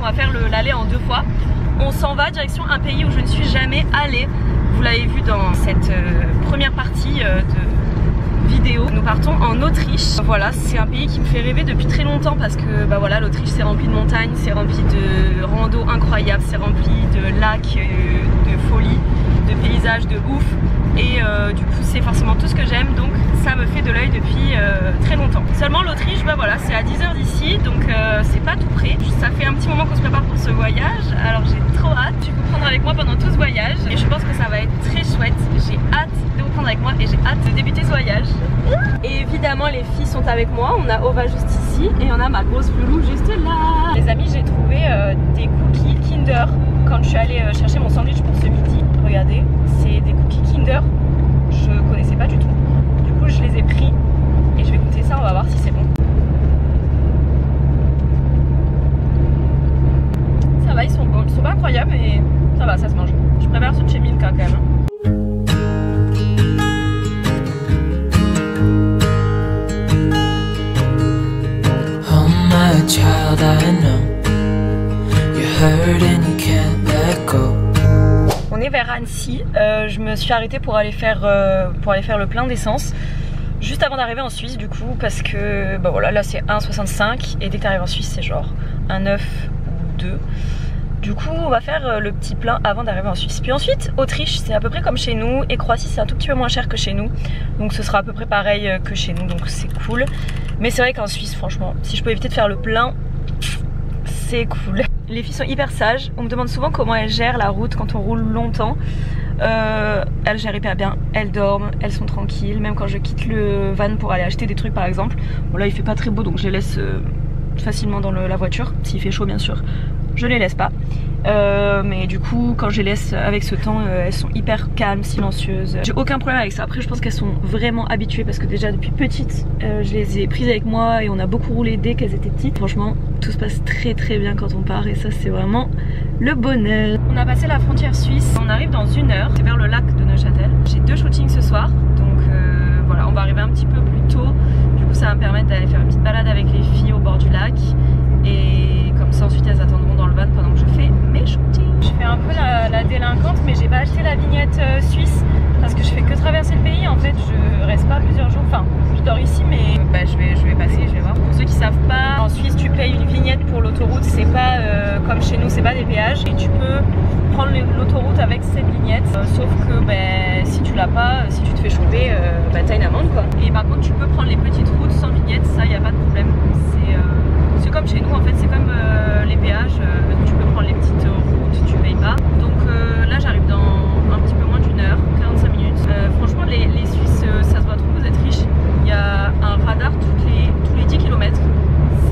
va faire l'aller en 2 fois. On s'en va direction un pays où je ne suis jamais allée. Vous l'avez vu dans cette première partie de vidéo. Nous partons en Autriche. Voilà, c'est un pays qui me fait rêver depuis très longtemps parce que bah voilà, l'Autriche c'est rempli de montagnes, c'est rempli de randos incroyables, c'est rempli de lacs, de folie, de paysages de ouf. Et du coup c'est forcément tout ce que j'aime, donc ça me fait de l'œil depuis très longtemps. Seulement l'Autriche, bah voilà, c'est à 10 h d'ici, donc c'est pas tout près. Ça fait un petit moment qu'on se prépare pour ce voyage, alors j'ai trop hâte de vous prendre avec moi pendant tout ce voyage. Et je pense que ça va être très chouette, j'ai hâte de vous prendre avec moi et j'ai hâte de débuter ce voyage. Et évidemment les filles sont avec moi, on a Ova juste ici et on a ma grosse Loulou juste là. Les amis, j'ai trouvé des cookies Kinder quand je suis allée chercher mon sandwich pour ce midi. Regardez, c'est des cookies Kinder, je connaissais pas du tout. Du coup je les ai pris et je vais goûter ça, on va voir si c'est bon. Ça va, ils sont bons, ils sont pas incroyables mais ça va, ça se mange. Je préfère ceux de chez Milka quand même. Oh my child, I know you're hurt and you can't let go. On est vers Annecy, je me suis arrêtée pour aller faire le plein d'essence juste avant d'arriver en Suisse du coup parce que bah voilà, là c'est 1,65 et dès que tu arrives en Suisse c'est genre 1,9 ou 2. Du coup on va faire le petit plein avant d'arriver en Suisse. Puis ensuite Autriche c'est à peu près comme chez nous et Croatie c'est un tout petit peu moins cher que chez nous. Donc ce sera à peu près pareil que chez nous, donc c'est cool. Mais c'est vrai qu'en Suisse franchement si je peux éviter de faire le plein c'est cool. Les filles sont hyper sages, on me demande souvent comment elles gèrent la route quand on roule longtemps. Elles gèrent hyper bien, elles dorment, elles sont tranquilles. Même quand je quitte le van pour aller acheter des trucs par exemple, bon là il fait pas très beau donc je les laisse facilement dans la voiture, s'il fait chaud bien sûr, je les laisse pas. Mais du coup quand je les laisse avec ce temps, elles sont hyper calmes, silencieuses. J'ai aucun problème avec ça. Après je pense qu'elles sont vraiment habituées parce que déjà depuis petite je les ai prises avec moi et on a beaucoup roulé dès qu'elles étaient petites. Franchement tout se passe très très bien quand on part et ça c'est vraiment le bonheur. On a passé la frontière suisse, on arrive dans 1 heure, c'est vers le lac de Neuchâtel. J'ai 2 shootings ce soir donc voilà, on va arriver un petit peu plus tôt. Du coup ça va me permettre d'aller faire une petite balade avec les filles au bord du lac et comme ça ensuite elles attendront dans le van pendant que je fais mes shootings. Je fais un peu la délinquante mais j'ai pas acheté la vignette suisse parce que je fais que traverser le pays en fait, je reste pas plusieurs jours, enfin je dors ici mais bah, je vais passer, je vais voir. Pour ceux qui savent pas, en Suisse tu payes une vignette pour l'autoroute, c'est pas comme chez nous, c'est pas des péages et tu peux prendre l'autoroute avec cette vignette, sauf que bah, si tu l'as pas, si tu te fais choper, bah, t'as une amende quoi. Et par contre tu peux prendre les petites routes sans vignette, ça y a pas de problème, c'est comme chez nous en fait, c'est comme les péages, tu peux prendre les petites routes, tu payes pas. Donc là j'arrive dans un petit peu moins d'1 heure, 45 minutes. Franchement les Suisses, ça se voit trop, vous êtes riches. Il y a un radar tous les 10 km,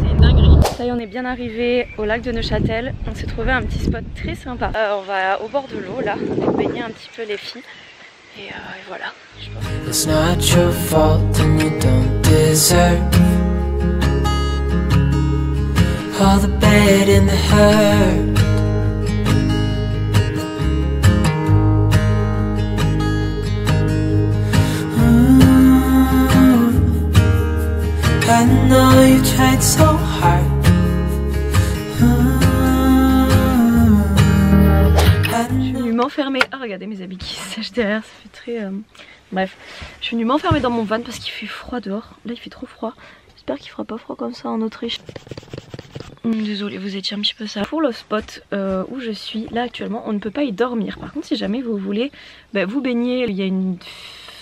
c'est une dinguerie. Ça y est, on est bien arrivé au lac de Neuchâtel. On s'est trouvé un petit spot très sympa. On va au bord de l'eau là, on va baigner un petit peu les filles. Et voilà. It's not your fault and you don't deserve all the bad and the hurt. I know you tried so hard. Je suis venue m'enfermer. Ah regardez mes habits qui sèchent derrière, ça fait très... Bref, je suis venue m'enfermer dans mon van parce qu'il fait froid dehors. Là il fait trop froid. J'espère qu'il fera pas froid comme ça en Autriche. Désolée, vous étiez un petit peu ça. Pour le spot où je suis là actuellement, on ne peut pas y dormir. Par contre si jamais vous voulez vous baigner, il y a une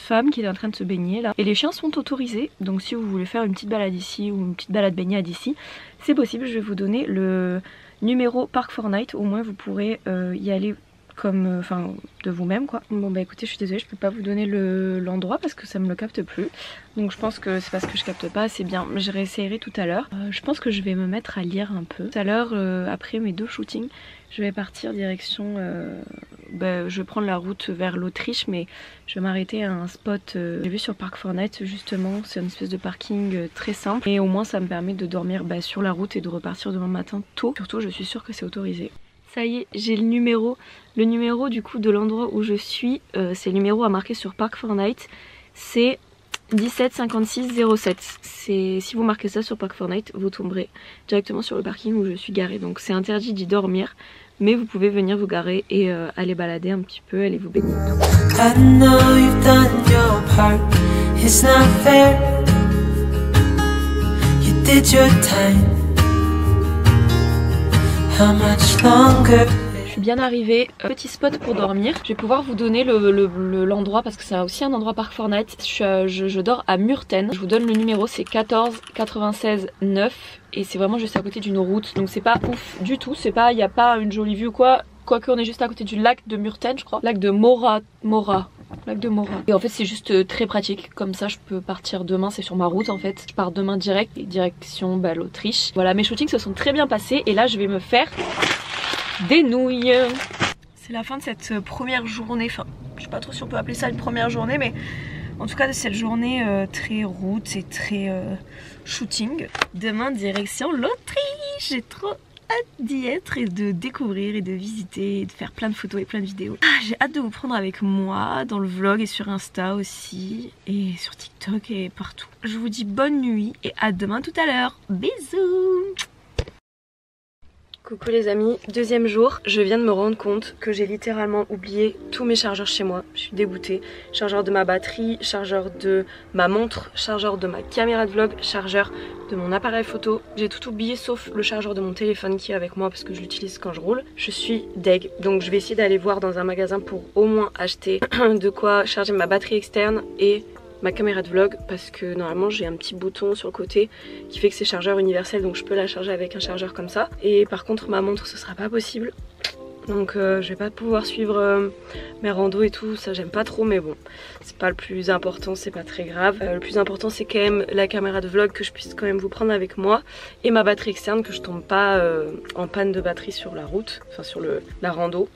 femme qui est en train de se baigner là. Et les chiens sont autorisés, donc si vous voulez faire une petite balade ici ou une petite balade baignade ici, c'est possible. Je vais vous donner le numéro Park4Night, au moins vous pourrez y aller comme enfin de vous-même quoi. Bon bah écoutez, je suis désolée, je peux pas vous donner l'endroit parce que ça me le capte plus. Donc je pense que c'est parce que je capte pas assez bien. Je réessayerai tout à l'heure. Je pense que je vais me mettre à lire un peu. Tout à l'heure, après mes 2 shootings, je vais partir direction... je vais prendre la route vers l'Autriche, mais je vais m'arrêter à un spot j'ai vu sur Park4Night justement. C'est une espèce de parking très simple et au moins ça me permet de dormir sur la route et de repartir demain matin tôt. Surtout je suis sûre que c'est autorisé. Ça y est, j'ai le numéro. Le numéro du coup de l'endroit où je suis, c'est le numéro à marquer sur Park4Night. C'est 17 56 07. Si vous marquez ça sur Park4Night, vous tomberez directement sur le parking où je suis garée. Donc c'est interdit d'y dormir, mais vous pouvez venir vous garer et aller balader un petit peu, aller vous baigner. I know you've done your part. It's not fair. You did your time. How much longer? Je suis bien arrivée, petit spot pour dormir. Je vais pouvoir vous donner l'endroit parce que c'est aussi un endroit Park4Night. Je dors à Murten. Je vous donne le numéro, c'est 14 96 9 et c'est vraiment juste à côté d'une route. Donc c'est pas ouf du tout. C'est pas, il n'y a pas une jolie vue ou quoi. Quoique on est juste à côté du lac de Murten, je crois. Lac de Mora. Lac de Mora. Et en fait c'est juste très pratique. Comme ça je peux partir demain, c'est sur ma route en fait. Je pars demain direct, direction l'Autriche. Voilà, mes shootings se sont très bien passés et là je vais me faire des nouilles. C'est la fin de cette première journée, enfin je sais pas trop si on peut appeler ça une première journée, mais en tout cas de cette journée très route et très shooting. Demain direction l'Autriche, j'ai trop hâte d'y être et de découvrir et de visiter et de faire plein de photos et plein de vidéos. J'ai hâte de vous prendre avec moi dans le vlog et sur Insta aussi et sur TikTok et partout. Je vous dis bonne nuit et à demain tout à l'heure. Bisous. Coucou les amis, deuxième jour, je viens de me rendre compte que j'ai littéralement oublié tous mes chargeurs chez moi. Je suis dégoûtée. Chargeur de ma batterie, chargeur de ma montre, chargeur de ma caméra de vlog, chargeur de mon appareil photo. J'ai tout oublié sauf le chargeur de mon téléphone qui est avec moi parce que je l'utilise quand je roule. Je suis deg, donc je vais essayer d'aller voir dans un magasin pour au moins acheter de quoi charger ma batterie externe et ma caméra de vlog parce que normalement j'ai un petit bouton sur le côté qui fait que c'est chargeur universel, donc je peux la charger avec un chargeur comme ça. Et par contre ma montre ce sera pas possible, donc je vais pas pouvoir suivre mes randos et tout, ça j'aime pas trop, mais bon c'est pas le plus important, c'est pas très grave. Le plus important c'est quand même la caméra de vlog, que je puisse quand même vous prendre avec moi, et ma batterie externe, que je tombe pas en panne de batterie sur la route, enfin sur la rando.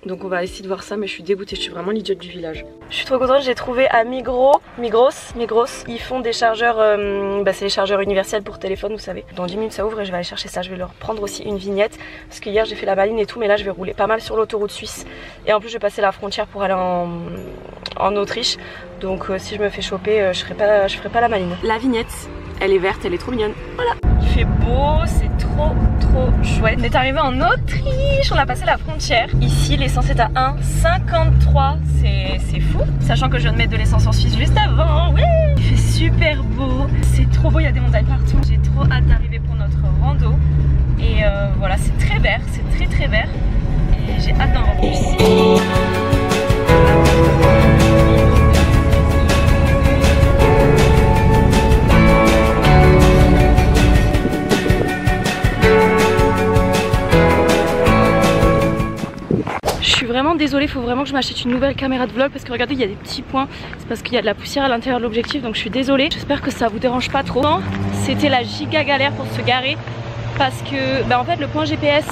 Donc on va essayer de voir ça, mais je suis dégoûtée, je suis vraiment l'idiote du village. Je suis trop contente, j'ai trouvé à Migros, ils font des chargeurs, c'est les chargeurs universels pour téléphone, vous savez. Dans 10 minutes ça ouvre et je vais aller chercher ça, je vais leur prendre aussi une vignette. Parce que hier j'ai fait la maline et tout, mais là je vais rouler pas mal sur l'autoroute suisse. Et en plus je vais passer la frontière pour aller en Autriche. Donc si je me fais choper, je ferai pas la maline. La vignette, elle est verte, elle est trop mignonne, voilà. Il fait beau, c'est trop chouette. On est arrivé en Autriche, on a passé la frontière. Ici l'essence est à 1,53, c'est fou. Sachant que je viens de mettre de l'essence en Suisse juste avant, oui. Il fait super beau, c'est trop beau, il y a des montagnes partout. J'ai trop hâte d'arriver pour notre rando. Et voilà, c'est très vert, c'est très vert. Et j'ai hâte d'en voir plus. Je suis vraiment désolée, il faut vraiment que je m'achète une nouvelle caméra de vlog parce que regardez, il y a des petits points, c'est parce qu'il y a de la poussière à l'intérieur de l'objectif, donc je suis désolée. J'espère que ça vous dérange pas trop. C'était la giga galère pour se garer parce que en fait le point GPS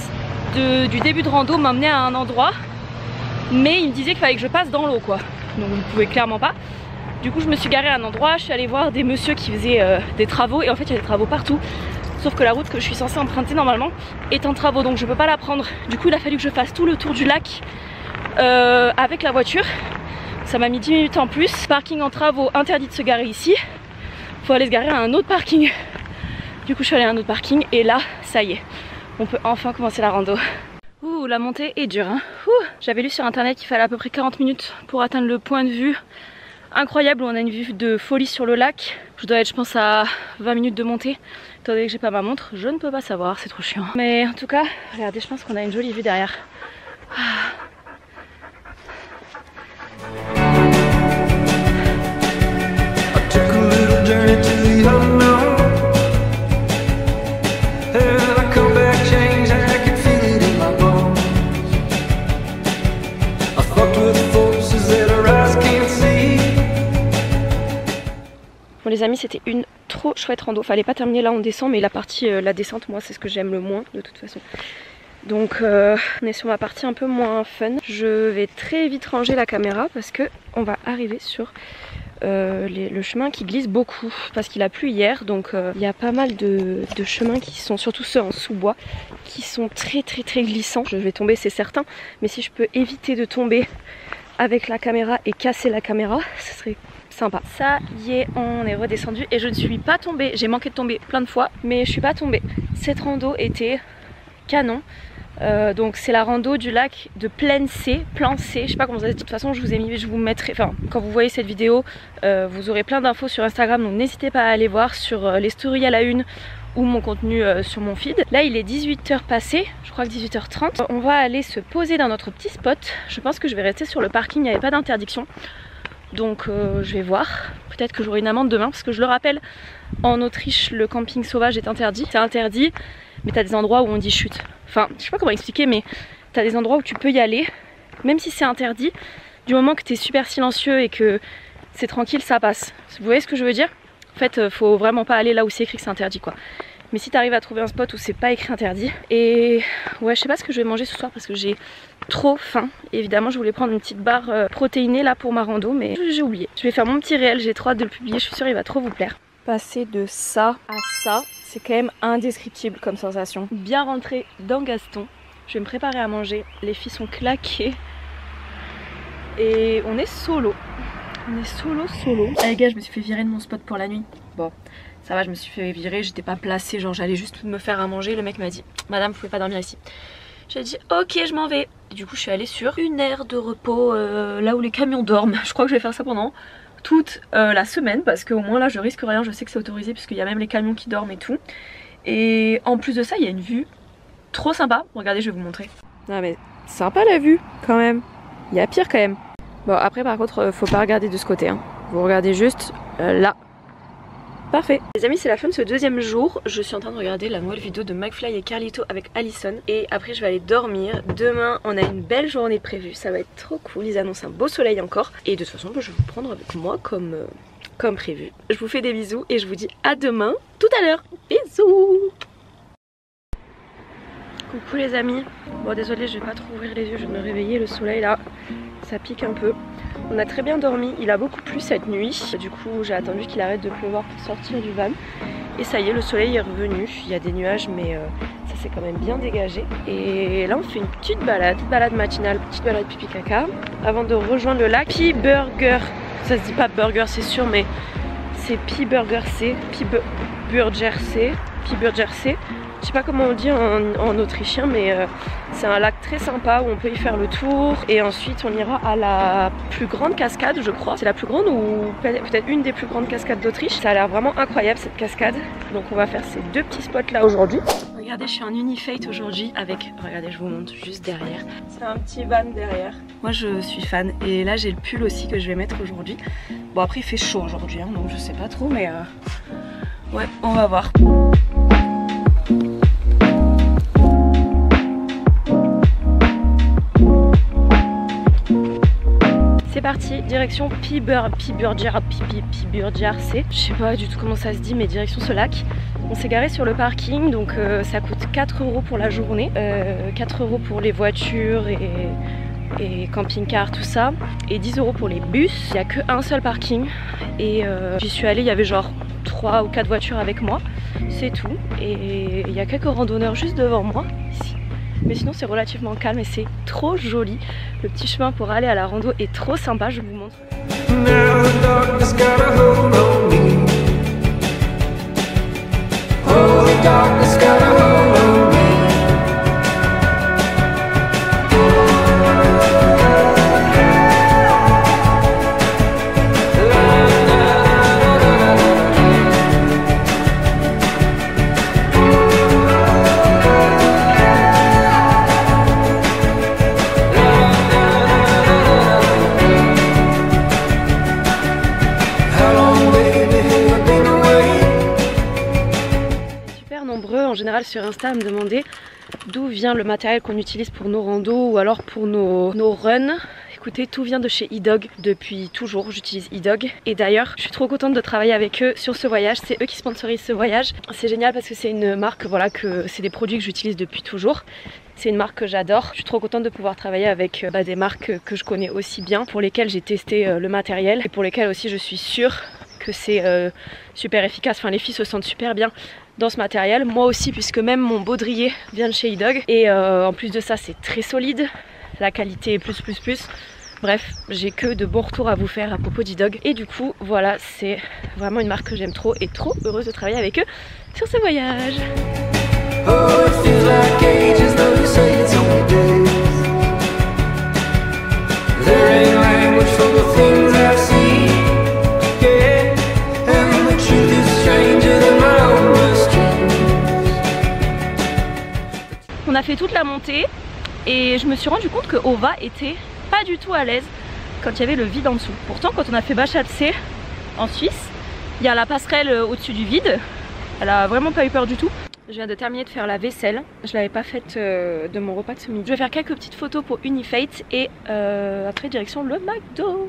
du début de rando m'emmenait à un endroit, mais il me disait qu'il fallait que je passe dans l'eau quoi, donc vous ne pouvez clairement pas. Du coup je me suis garée à un endroit, je suis allée voir des messieurs qui faisaient des travaux, et en fait il y a des travaux partout. Sauf que la route que je suis censée emprunter normalement est en travaux, donc je peux pas la prendre. Du coup il a fallu que je fasse tout le tour du lac avec la voiture. Ça m'a mis 10 minutes en plus. Parking en travaux, interdit de se garer ici. Faut aller se garer à un autre parking. Du coup je suis allée à un autre parking et là ça y est, on peut enfin commencer la rando. Ouh, la montée est dure hein. J'avais lu sur internet qu'il fallait à peu près 40 minutes pour atteindre le point de vue incroyable où on a une vue de folie sur le lac. Je dois être je pense à 20 minutes de montée. Étant donné que j'ai pas ma montre, je ne peux pas savoir, c'est trop chiant. Mais en tout cas, regardez, je pense qu'on a une jolie vue derrière. Bon les amis, c'était une trop chouette rando. Fallait pas terminer là, on descend, mais la partie, la descente, moi c'est ce que j'aime le moins de toute façon. Donc on est sur ma partie un peu moins fun. Je vais très vite ranger la caméra parce que on va arriver sur le chemin qui glisse beaucoup parce qu'il a plu hier, donc il y a pas mal de chemins qui sont, surtout ceux en sous-bois, qui sont très glissants. Je vais tomber, c'est certain, mais si je peux éviter de tomber avec la caméra et casser la caméra, sympa. Ça y est, on est redescendu et je ne suis pas tombée. J'ai manqué de tomber plein de fois, mais je suis pas tombée. Cette rando était canon. Donc c'est la rando du lac de Plan C, je sais pas comment ça se dit, de toute façon je vous ai mis, je vous mettrai, enfin quand vous voyez cette vidéo, vous aurez plein d'infos sur Instagram, donc n'hésitez pas à aller voir sur les stories à la une ou mon contenu sur mon feed. Là il est 18h passé, je crois que 18h30, on va aller se poser dans notre petit spot. Je pense que je vais rester sur le parking, il n'y avait pas d'interdiction, donc je vais voir, peut-être que j'aurai une amende demain, parce que je le rappelle, en Autriche le camping sauvage est interdit, c'est interdit, mais t'as des endroits où on dit chute. Enfin, je sais pas comment expliquer, mais t'as des endroits où tu peux y aller, même si c'est interdit, du moment que t'es super silencieux et que c'est tranquille, ça passe. Vous voyez ce que je veux dire? En fait, faut vraiment pas aller là où c'est écrit que c'est interdit, quoi. Mais si t'arrives à trouver un spot où c'est pas écrit interdit, et ouais, je sais pas ce que je vais manger ce soir parce que j'ai trop faim. Évidemment, je voulais prendre une petite barre protéinée là pour ma rando, mais j'ai oublié. Je vais faire mon petit réel, j'ai trop hâte de le publier, je suis sûre il va trop vous plaire. Passer de ça à ça, c'est quand même indescriptible comme sensation. Bien rentré dans Gaston, je vais me préparer à manger, les filles sont claquées et on est solo. On est solo. Ah les gars, je me suis fait virer de mon spot pour la nuit. Bon, ça va, je me suis fait virer, j'étais pas placée, genre j'allais juste me faire à manger. Le mec m'a dit, madame, vous pouvez pas dormir ici. J'ai dit, ok, je m'en vais. Et du coup, je suis allée sur une aire de repos, là où les camions dorment. Je crois que je vais faire ça pendant toute la semaine parce qu'au moins là je risque rien, je sais que c'est autorisé puisqu'il y a même les camions qui dorment et tout. Et en plus de ça il y a une vue trop sympa, regardez je vais vous montrer. Non mais sympa la vue quand même, il y a pire quand même. Bon après par contre faut pas regarder de ce côté, hein. Vous regardez juste là. Parfait. Les amis, c'est la fin de ce deuxième jour. Je suis en train de regarder la nouvelle vidéo de McFly et Carlito avec Allison. Et après je vais aller dormir. Demain on a une belle journée prévue. Ça va être trop cool. Ils annoncent un beau soleil encore. Et de toute façon je vais vous prendre avec moi comme prévu. Je vous fais des bisous et je vous dis à demain tout à l'heure. Bisous. Coucou les amis. Bon désolé, je vais pas trop ouvrir les yeux. Je vais me réveiller. Le soleil là, ça pique un peu. On a très bien dormi, il a beaucoup plu cette nuit. Du coup j'ai attendu qu'il arrête de pleuvoir pour sortir du van. Et ça y est, le soleil est revenu. Il y a des nuages mais ça s'est quand même bien dégagé. Et là on fait une petite balade matinale, petite balade pipi caca, avant de rejoindre le lac Pi Burger. Ça se dit pas burger c'est sûr, mais c'est Pi Burger C, Pi Burger C. Je sais pas comment on dit en autrichien, mais c'est un lac très sympa où on peut y faire le tour. Et ensuite on ira à la plus grande cascade, je crois. C'est la plus grande ou peut-être une des plus grandes cascades d'Autriche. Ça a l'air vraiment incroyable cette cascade. Donc on va faire ces deux petits spots là aujourd'hui. Regardez, je suis en Unifate aujourd'hui avec, regardez je vous montre juste derrière. C'est un petit van derrière. Moi je suis fan et là j'ai le pull aussi que je vais mettre aujourd'hui. Bon après il fait chaud aujourd'hui hein, donc je sais pas trop mais ouais on va voir. C'est parti, direction Pi Burger C. Je sais pas du tout comment ça se dit, mais direction ce lac. On s'est garé sur le parking, donc ça coûte 4 € pour la journée. 4 € pour les voitures et camping-car, tout ça. Et 10 € pour les bus. Il n'y a qu'un seul parking. Et j'y suis allée, il y avait genre 3 ou 4 voitures avec moi. C'est tout. Et il y a quelques randonneurs juste devant moi, ici. Mais sinon c'est relativement calme et c'est trop joli. Le petit chemin pour aller à la rando est trop sympa, je vous montre. En général sur Insta à me demander d'où vient le matériel qu'on utilise pour nos randos ou alors pour nos runs. Écoutez, tout vient de chez E-Dog depuis toujours, j'utilise E-Dog. Et d'ailleurs, je suis trop contente de travailler avec eux sur ce voyage, c'est eux qui sponsorisent ce voyage. C'est génial parce que c'est une marque, voilà, que c'est des produits que j'utilise depuis toujours. C'est une marque que j'adore. Je suis trop contente de pouvoir travailler avec des marques que je connais aussi bien, pour lesquelles j'ai testé le matériel et pour lesquelles aussi je suis sûre que c'est super efficace. Enfin, les filles se sentent super bien dans ce matériel, moi aussi, puisque même mon baudrier vient de chez E-Dog. Et en plus de ça, c'est très solide, la qualité est plus. Bref, j'ai que de bons retours à vous faire à propos d'e-Dog. Et du coup, voilà, c'est vraiment une marque que j'aime trop et trop heureuse de travailler avec eux sur ce voyage. On a fait toute la montée et je me suis rendu compte que Ova était pas du tout à l'aise quand il y avait le vide en dessous. Pourtant quand on a fait Bachatse en Suisse, il y a la passerelle au-dessus du vide. Elle a vraiment pas eu peur du tout. Je viens de terminer de faire la vaisselle. Je l'avais pas faite de mon repas de ce midi. Je vais faire quelques petites photos pour Unifate et après direction le McDo.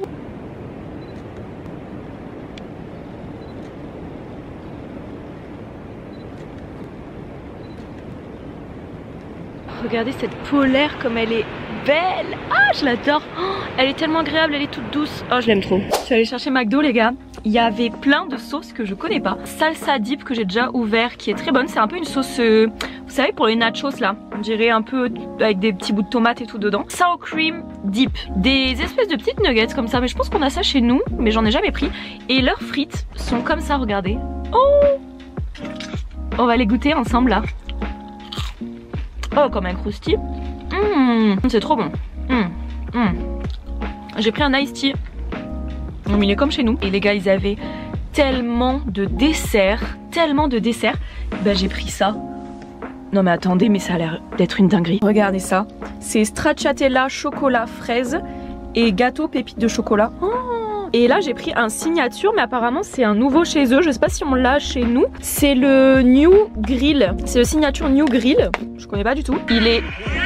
Regardez cette polaire comme elle est belle. Ah, je l'adore. Oh, elle est tellement agréable, elle est toute douce. Oh, je l'aime trop. Je suis allée chercher McDo les gars. Il y avait plein de sauces que je connais pas. Salsa dip que j'ai déjà ouvert qui est très bonne. C'est un peu une sauce, vous savez, pour les nachos là. On dirait un peu avec des petits bouts de tomates et tout dedans. Sour cream dip. Des espèces de petites nuggets comme ça. Mais je pense qu'on a ça chez nous. Mais j'en ai jamais pris. Et leurs frites sont comme ça, regardez. Oh, on va les goûter ensemble là. Oh, comme un croustille. C'est trop bon. J'ai pris un iced tea. Il est comme chez nous. Et les gars, ils avaient tellement de desserts. Bah j'ai pris ça. Non mais attendez, mais ça a l'air d'être une dinguerie. Regardez ça. C'est stracciatella chocolat fraise et gâteau pépite de chocolat. Oh. Et là j'ai pris un signature, mais apparemment c'est un nouveau chez eux. Je sais pas si on l'a chez nous. C'est le New Grill. C'est le signature New Grill. Je connais pas du tout. Il est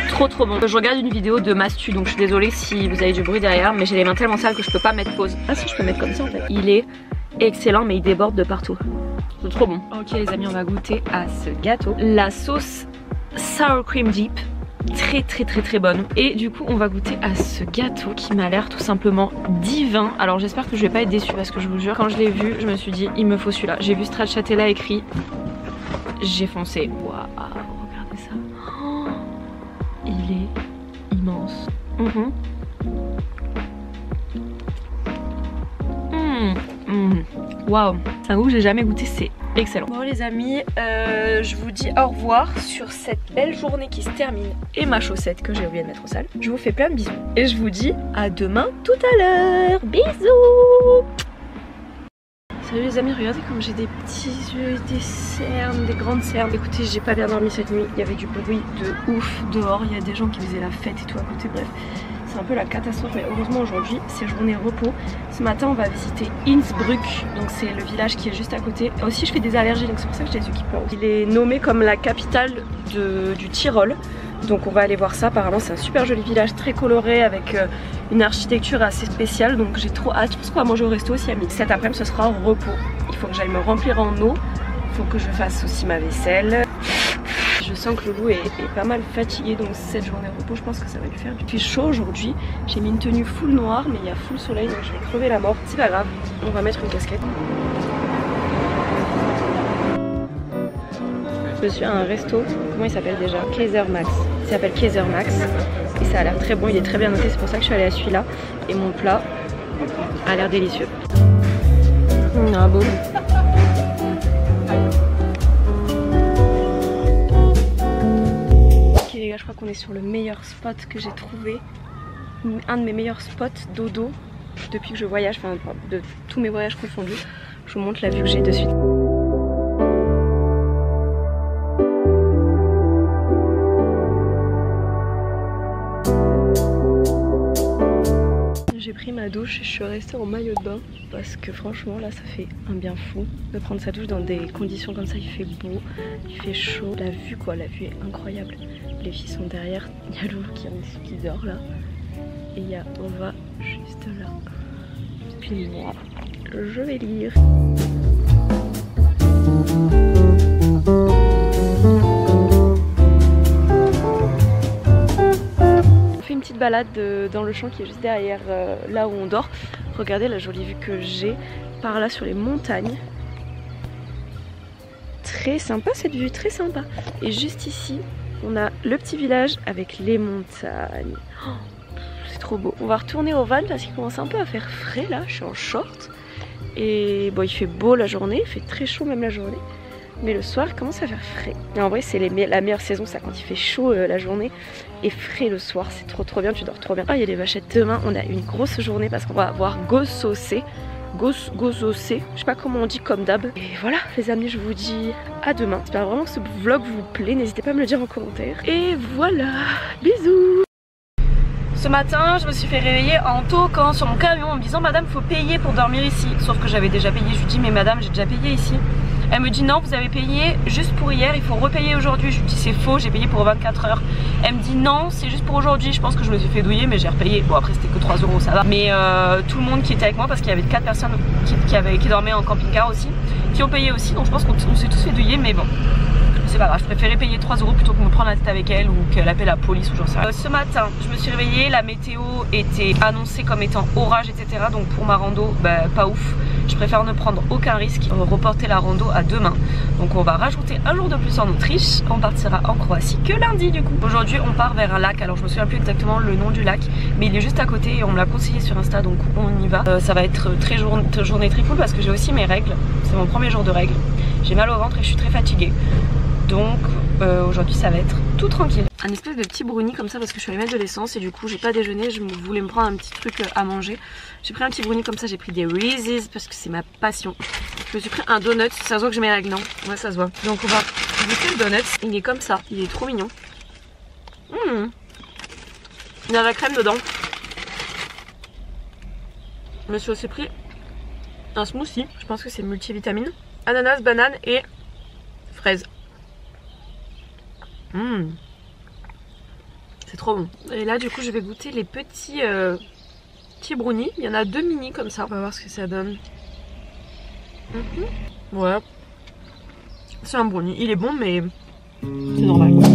trop bon. Je regarde une vidéo de Mastu, donc je suis désolée si vous avez du bruit derrière, mais j'ai les mains tellement sales que je peux pas mettre pause. Ah si, je peux mettre comme ça en fait. Il est excellent, mais il déborde de partout. C'est trop bon. Ok les amis, on va goûter à ce gâteau. La sauce sour cream dip. Très bonne. Et du coup on va goûter à ce gâteau qui m'a l'air tout simplement divin. Alors j'espère que je vais pas être déçue parce que je vous jure, quand je l'ai vu je me suis dit il me faut celui-là. J'ai vu stracciatella écrit, j'ai foncé. Waouh, regardez ça. Oh, il est immense. Waouh, c'est un goût que j'ai jamais goûté, c'est excellent. Bon les amis, je vous dis au revoir sur cette belle journée qui se termine et ma chaussette que j'ai oublié de mettre au sale. Je vous fais plein de bisous et je vous dis à demain tout à l'heure. Bisous. Salut les amis, regardez comme j'ai des petits yeux, des cernes, des grandes cernes. Écoutez, j'ai pas bien dormi cette nuit, il y avait du bruit de ouf dehors, il y a des gens qui faisaient la fête et tout à côté, bref. C'est un peu la catastrophe, mais heureusement aujourd'hui c'est journée repos. Ce matin on va visiter Innsbruck, donc c'est le village qui est juste à côté. Aussi je fais des allergies, donc c'est pour ça que j'ai les yeux qui pleurent. Il est nommé comme la capitale du Tyrol, donc on va aller voir ça. Apparemment c'est un super joli village, très coloré, avec une architecture assez spéciale, donc j'ai trop hâte. Je pense qu'on va manger au resto aussi à midi. Cet après-midi ce sera repos. Il faut que j'aille me remplir en eau, il faut que je fasse aussi ma vaisselle. Je sens que le loup est pas mal fatigué, donc cette journée de repos je pense que ça va lui faire. Il fait chaud aujourd'hui, j'ai mis une tenue full noire mais il y a full soleil donc je vais crever la mort. C'est pas grave, on va mettre une casquette. Je suis à un resto, comment il s'appelle déjà? Kaiser Max. Il s'appelle Kaiser Max et ça a l'air très bon, il est très bien noté, c'est pour ça que je suis allée à celui-là. Et mon plat a l'air délicieux. Ah bon. Les gars, je crois qu'on est sur le meilleur spot que j'ai trouvé, un de mes meilleurs spots dodo depuis que je voyage, enfin de tous mes voyages confondus. Je vous montre la vue que j'ai de suite. J'ai pris ma douche et je suis restée en maillot de bain parce que franchement là ça fait un bien fou de prendre sa douche dans des conditions comme ça. Il fait beau, il fait chaud, la vue quoi, la vue est incroyable. Les filles sont derrière, il y a Loulou qui dort là et il y a Ova juste là. Puis moi je vais lire. Une petite balade dans le champ qui est juste derrière là où on dort. Regardez la jolie vue que j'ai par là sur les montagnes. Très sympa cette vue, très sympa. Et juste ici on a le petit village avec les montagnes. Oh, c'est trop beau. On va retourner au van parce qu'il commence un peu à faire frais là, je suis en short. Et bon, il fait beau la journée, il fait très chaud même la journée. Mais le soir, il commence à faire frais. Et en vrai, c'est la meilleure saison, ça, quand il fait chaud la journée et frais le soir. C'est trop bien, tu dors trop bien. Ah, il y a des vachettes. Demain, on a une grosse journée parce qu'on va avoir Gosocé. Gosocé, je sais pas comment on dit comme d'hab. Et voilà, les amis, je vous dis à demain. J'espère vraiment que ce vlog vous plaît. N'hésitez pas à me le dire en commentaire. Et voilà, bisous. Ce matin, je me suis fait réveiller en toquant sur mon camion en me disant madame, faut payer pour dormir ici. Sauf que j'avais déjà payé. Je lui dis mais madame, j'ai déjà payé ici. Elle me dit non, vous avez payé juste pour hier, il faut repayer aujourd'hui. Je lui dis c'est faux, j'ai payé pour 24 heures. Elle me dit non, c'est juste pour aujourd'hui. Je pense que je me suis fait douiller, mais j'ai repayé. Bon, après c'était que 3 €, ça va. Mais tout le monde qui était avec moi, parce qu'il y avait 4 personnes qui dormaient en camping-car aussi, qui ont payé aussi. Donc je pense qu'on s'est tous fait douiller, mais bon. C'est pas grave, je préférais payer 3 € plutôt que me prendre la tête avec elle ou qu'elle appelle la police ou j'en sais rien. Ce matin, je me suis réveillée, la météo était annoncée comme étant orage, etc. Donc pour ma rando, bah, pas ouf. Je préfère ne prendre aucun risque, reporter la rando à demain. Donc on va rajouter un jour de plus en Autriche. On partira en Croatie que lundi du coup. Aujourd'hui on part vers un lac, alors je me souviens plus exactement le nom du lac, mais il est juste à côté et on me l'a conseillé sur Insta, donc on y va. Ça va être journée très cool parce que j'ai aussi mes règles. C'est mon premier jour de règles. J'ai mal au ventre et je suis très fatiguée. Donc aujourd'hui ça va être tout tranquille. Un espèce de petit brownie comme ça parce que je suis allée mettre de l'essence et du coup j'ai pas déjeuné, je voulais me prendre un petit truc à manger. J'ai pris un petit brownie comme ça, j'ai pris des Reese's parce que c'est ma passion. Je me suis pris un donut, ça se voit que j'ai mes règles, non? Ouais, ça se voit. Donc on va goûter le donut, il est comme ça, il est trop mignon. Il y a de la crème dedans. Je me suis aussi pris un smoothie, je pense que c'est multivitamine. Ananas, banane et fraise. C'est trop bon. Et là du coup je vais goûter les petits brownies. Il y en a 2 mini comme ça. On va voir ce que ça donne. Ouais. C'est un brownie. Il est bon mais c'est normal quoi.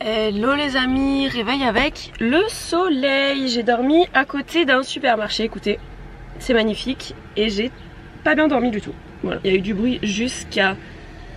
Hello les amis, réveil avec le soleil. J'ai dormi à côté d'un supermarché, écoutez, c'est magnifique et j'ai pas bien dormi du tout. Voilà, il y a eu du bruit jusqu'à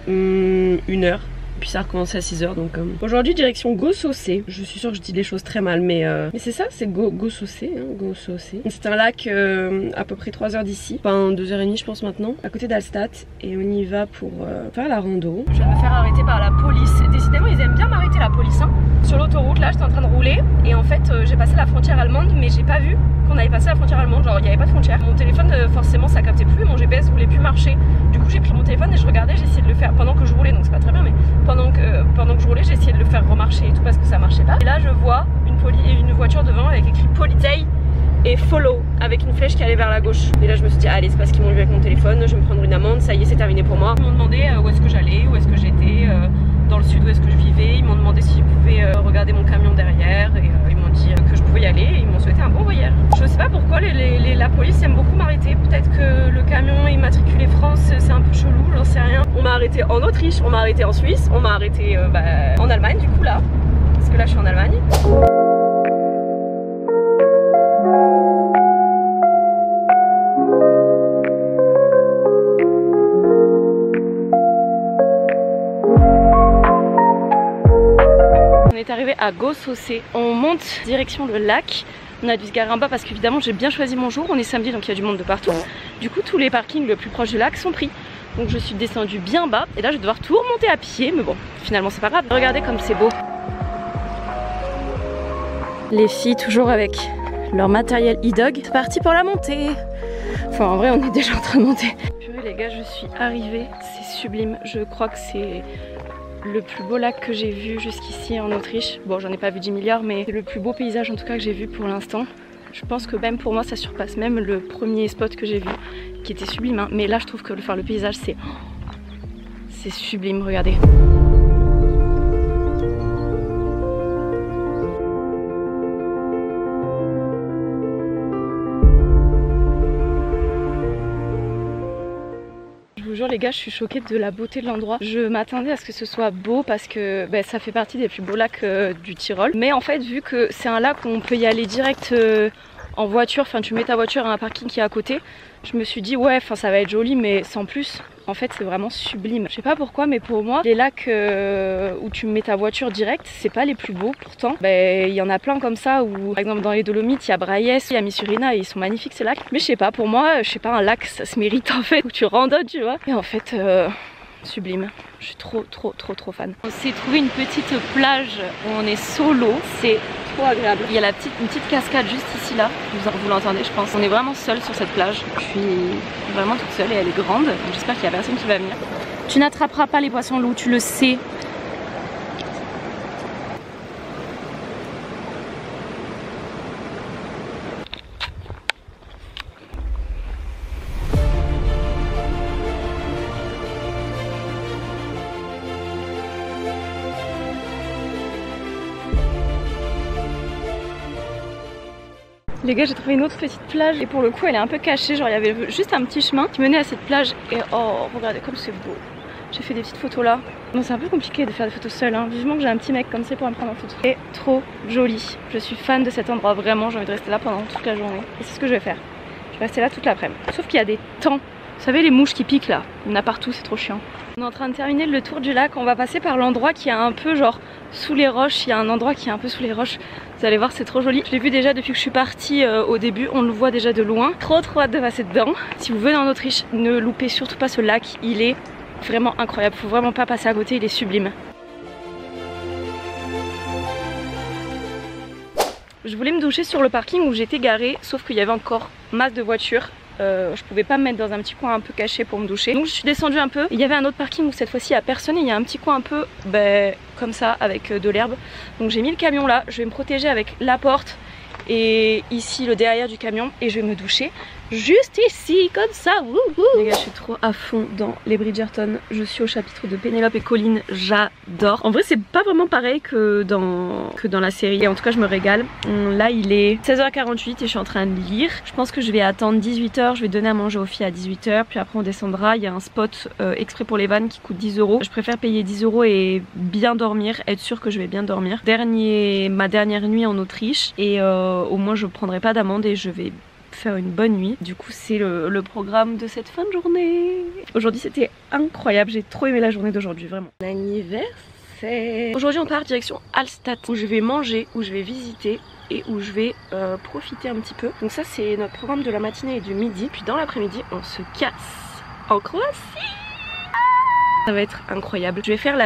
1h, puis ça a recommencé à 6h donc aujourd'hui direction Gosocé. Je suis sûre que je dis les choses très mal mais c'est ça, c'est Gosocé, hein, Gosocé. C'est un lac à peu près 3 heures d'ici, enfin 2h30 je pense maintenant, à côté d'Alstadt, et on y va pour faire la rando. Je vais me faire arrêter par la police. Décidément ils aiment bien m'arrêter la police hein. Sur l'autoroute là j'étais en train de rouler et en fait j'ai passé la frontière allemande mais j'ai pas vu qu'on avait passé la frontière allemande, genre il n'y avait pas de frontière. Mon téléphone forcément ça captait plus, mon GPS voulait plus marcher. Du coup j'ai pris mon téléphone et je regardais, j'ai essayé de le faire pendant que je roulais, donc c'est pas très bien mais pendant que je roulais j'ai essayé de le faire remarcher et tout parce que ça marchait pas. Et là je vois une voiture devant avec écrit Polizei et follow avec une flèche qui allait vers la gauche. Et là je me suis dit allez c'est parce qu'ils m'ont vu avec mon téléphone, je vais me prendre une amende, ça y est c'est terminé pour moi. Ils m'ont demandé où est-ce que j'allais, où est-ce que j'étais, dans le sud où est-ce que je vivais. Ils m'ont demandé si je pouvais regarder mon camion derrière et ils m'ont dit que je pouvais y aller et ils m'ont souhaité un bon voyage. Je sais pas pourquoi la police aime beaucoup m'arrêter, peut-être que le camion immatriculé France c'est un peu chelou, j'en sais rien. On m'a arrêté en Autriche, on m'a arrêté en Suisse, on m'a arrêté en Allemagne du coup là, parce que là je suis en Allemagne. On est arrivé à Gosocé, on monte direction le lac. On a dû se garer en bas parce qu'évidemment j'ai bien choisi mon jour, on est samedi donc il y a du monde de partout. Du coup tous les parkings le plus proche du lac sont pris. Donc je suis descendue bien bas et là je vais devoir tout remonter à pied, mais bon finalement c'est pas grave. Regardez comme c'est beau. Les filles toujours avec leur matériel e-dog. C'est parti pour la montée. Enfin en vrai on est déjà en train de monter. Purée les gars, je suis arrivée, c'est sublime. Je crois que c'est le plus beau lac que j'ai vu jusqu'ici en Autriche. Bon j'en ai pas vu 10 milliards mais c'est le plus beau paysage en tout cas que j'ai vu pour l'instant. Je pense que même pour moi ça surpasse même le premier spot que j'ai vu qui était sublime hein. Mais là je trouve que le paysage c'est sublime, regardez. Je vous vous jure les gars, je suis choquée de la beauté de l'endroit. Je m'attendais à ce que ce soit beau parce que ça fait partie des plus beaux lacs du Tyrol. Mais en fait vu que c'est un lac où on peut y aller direct en voiture, enfin tu mets ta voiture à un parking qui est à côté, je me suis dit ouais ça va être joli mais sans plus. En fait c'est vraiment sublime. Je sais pas pourquoi mais pour moi les lacs où tu mets ta voiture direct c'est pas les plus beaux pourtant. Il y en a plein comme ça où par exemple dans les Dolomites il y a Braies, il y a Misurina et ils sont magnifiques ces lacs. Mais je sais pas, pour moi je sais pas, un lac ça se mérite en fait où tu randonnes tu vois. Et en fait sublime. Je suis trop fan. On s'est trouvé une petite plage où on est solo. C'est trop agréable. Il y a une petite cascade juste ici là. Vous l'entendez je pense. On est vraiment seul sur cette plage. Je suis vraiment toute seule et elle est grande. J'espère qu'il n'y a personne qui va venir. Tu n'attraperas pas les poissons loups, tu le sais. Les gars, j'ai trouvé une autre petite plage et pour le coup elle est un peu cachée, genre il y avait juste un petit chemin qui menait à cette plage et oh regardez comme c'est beau. J'ai fait des petites photos là. Bon c'est un peu compliqué de faire des photos seule, hein. Vivement que j'ai un petit mec comme ça pour me prendre en photo. Et trop joli. Je suis fan de cet endroit, vraiment j'ai envie de rester là pendant toute la journée. Et c'est ce que je vais faire. Je vais rester là toute l'après-midi. Sauf qu'il y a des temps. Vous savez les mouches qui piquent là, il y en a partout, c'est trop chiant. On est en train de terminer le tour du lac, on va passer par l'endroit qui est un peu genre sous les roches, il y a un endroit qui est un peu sous les roches. Vous allez voir c'est trop joli, je l'ai vu déjà depuis que je suis partie au début, on le voit déjà de loin. Trop hâte de passer dedans. Si vous venez en Autriche, ne loupez surtout pas ce lac, il est vraiment incroyable, faut vraiment pas passer à côté, il est sublime. Je voulais me doucher sur le parking où j'étais garée, sauf qu'il y avait encore masse de voitures. Je pouvais pas me mettre dans un petit coin un peu caché pour me doucher. Donc je suis descendue un peu. Il y avait un autre parking où cette fois-ci il n'y a personne et il y a un petit coin un peu comme ça avec de l'herbe. Donc j'ai mis le camion là, je vais me protéger avec la porte et ici le derrière du camion et je vais me doucher juste ici comme ça. Les gars, je suis trop à fond dans les Bridgerton. Je suis au chapitre de Pénélope et Colline, j'adore. En vrai c'est pas vraiment pareil que dans la série et en tout cas je me régale. Là il est 16h48 et je suis en train de lire. Je pense que je vais attendre 18h, je vais donner à manger aux filles à 18h puis après on descendra. Il y a un spot exprès pour les vannes qui coûte 10 €. Je préfère payer 10 € et bien dormir, être sûr que je vais bien dormir. Ma dernière nuit en Autriche et au moins je prendrai pas d'amende et je vais faire une bonne nuit. Du coup c'est le programme de cette fin de journée. Aujourd'hui c'était incroyable, j'ai trop aimé la journée d'aujourd'hui, vraiment. Anniversaire. Aujourd'hui on part direction Hallstatt où je vais manger, où je vais visiter et où je vais profiter un petit peu. Donc ça c'est notre programme de la matinée et du midi. Puis dans l'après-midi on se casse en Croatie. Ça va être incroyable. Je vais faire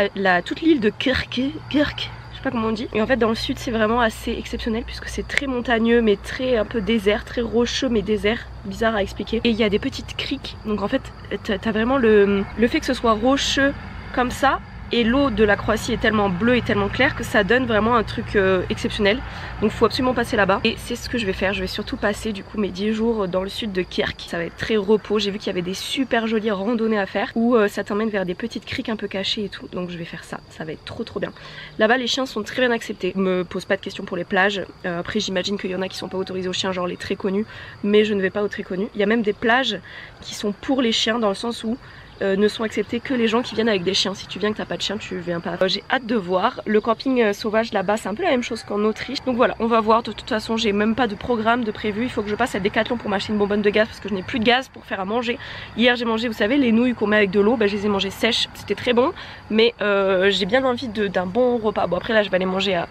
toute l'île de Krk. Je sais pas comment on dit. Et en fait dans le sud c'est vraiment assez exceptionnel puisque c'est très montagneux mais très un peu désert, très rocheux mais désert, bizarre à expliquer. Et il y a des petites criques, donc en fait t'as vraiment le fait que ce soit rocheux comme ça. Et l'eau de la Croatie est tellement bleue et tellement claire que ça donne vraiment un truc exceptionnel. Donc faut absolument passer là-bas. Et c'est ce que je vais faire. Je vais surtout passer du coup mes 10 jours dans le sud de Krk. Ça va être très repos. J'ai vu qu'il y avait des super jolies randonnées à faire où ça t'emmène vers des petites criques un peu cachées et tout. Donc je vais faire ça. Ça va être trop bien. Là-bas les chiens sont très bien acceptés. Je me pose pas de questions pour les plages. Après j'imagine qu'il y en a qui sont pas autorisés aux chiens, genre les très connus. Mais je ne vais pas aux très connus. Il y a même des plages qui sont pour les chiens dans le sens où ne sont acceptés que les gens qui viennent avec des chiens. Si tu viens que t'as pas de chien, tu viens pas. J'ai hâte de voir. Le camping sauvage là-bas c'est un peu la même chose qu'en Autriche. Donc voilà, on va voir. De toute façon j'ai même pas de programme de prévu. Il faut que je passe à Decathlon pour m'acheter une bonbonne de gaz parce que je n'ai plus de gaz pour faire à manger. Hier j'ai mangé, vous savez, les nouilles qu'on met avec de l'eau, je les ai mangées sèches, c'était très bon. Mais j'ai bien envie d'un bon repas. Bon après là je vais aller manger à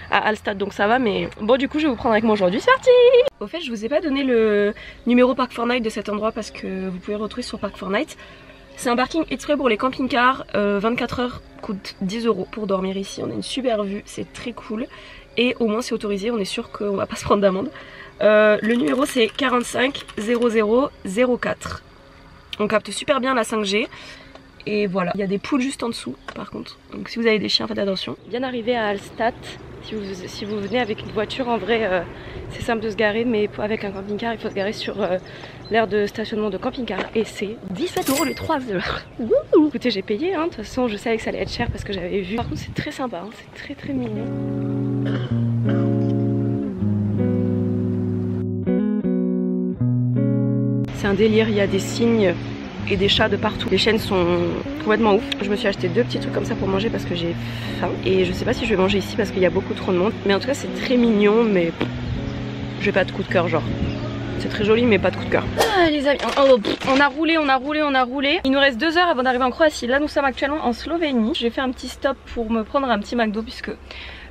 Hallstatt donc ça va, mais bon du coup je vais vous prendre avec moi aujourd'hui, c'est parti. Au fait je vous ai pas donné le numéro Park4Night de cet endroit parce que vous pouvez le retrouver sur Park4Night. C'est un parking exprès pour les camping-cars, 24 heures coûte 10 € pour dormir ici. On a une super vue, c'est très cool. Et au moins c'est autorisé, on est sûr qu'on va pas se prendre d'amende. Le numéro c'est 45 00 04. On capte super bien la 5G. Et voilà, il y a des poules juste en dessous par contre. Donc si vous avez des chiens, faites attention. Bien arrivé à Hallstatt. Si vous venez avec une voiture, en vrai c'est simple de se garer, mais avec un camping-car il faut se garer sur l'aire de stationnement de camping-car et c'est 17 € les 3 heures. Écoutez, j'ai payé, hein. De toute façon je savais que ça allait être cher parce que j'avais vu. Par contre c'est très sympa, hein. C'est très mignon. C'est un délire, il y a des signes et des chats de partout. Les chiennes sont complètement ouf. Je me suis acheté 2 petits trucs comme ça pour manger parce que j'ai faim. Et je sais pas si je vais manger ici parce qu'il y a beaucoup trop de monde. Mais en tout cas c'est très mignon, mais j'ai pas de coup de cœur genre. C'est très joli mais pas de coup de cœur. Ah les amis, on a roulé. Il nous reste 2 heures avant d'arriver en Croatie. Là nous sommes actuellement en Slovénie. J'ai fait un petit stop pour me prendre un petit McDo puisque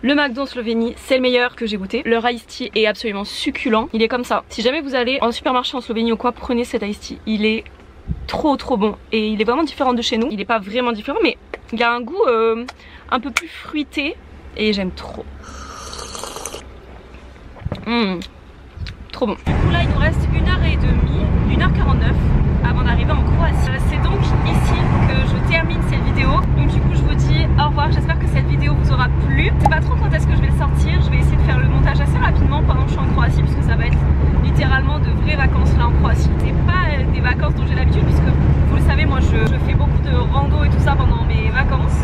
le McDo en Slovénie c'est le meilleur que j'ai goûté. Leur iced tea est absolument succulent. Il est comme ça. Si jamais vous allez en supermarché en Slovénie ou quoi, prenez cet iced tea. Il est trop bon et il est vraiment différent de chez nous. Il est pas vraiment différent mais il a un goût un peu plus fruité et j'aime trop. Trop bon. Du coup là il nous reste 1h30, 1h49 avant d'arriver en Croatie. C'est donc ici que je termine cette vidéo. Donc du coup je vous dis au revoir, j'espère que cette vidéo vous aura plu. Je sais pas trop quand est-ce que je vais le sortir, je vais essayer de faire le montage assez rapidement pendant que je suis en Croatie puisque ça va être littéralement de vraies vacances là en Croatie. C'est pas des vacances dont j'ai l'habitude puisque vous le savez moi je fais beaucoup de rando et tout ça pendant mes vacances.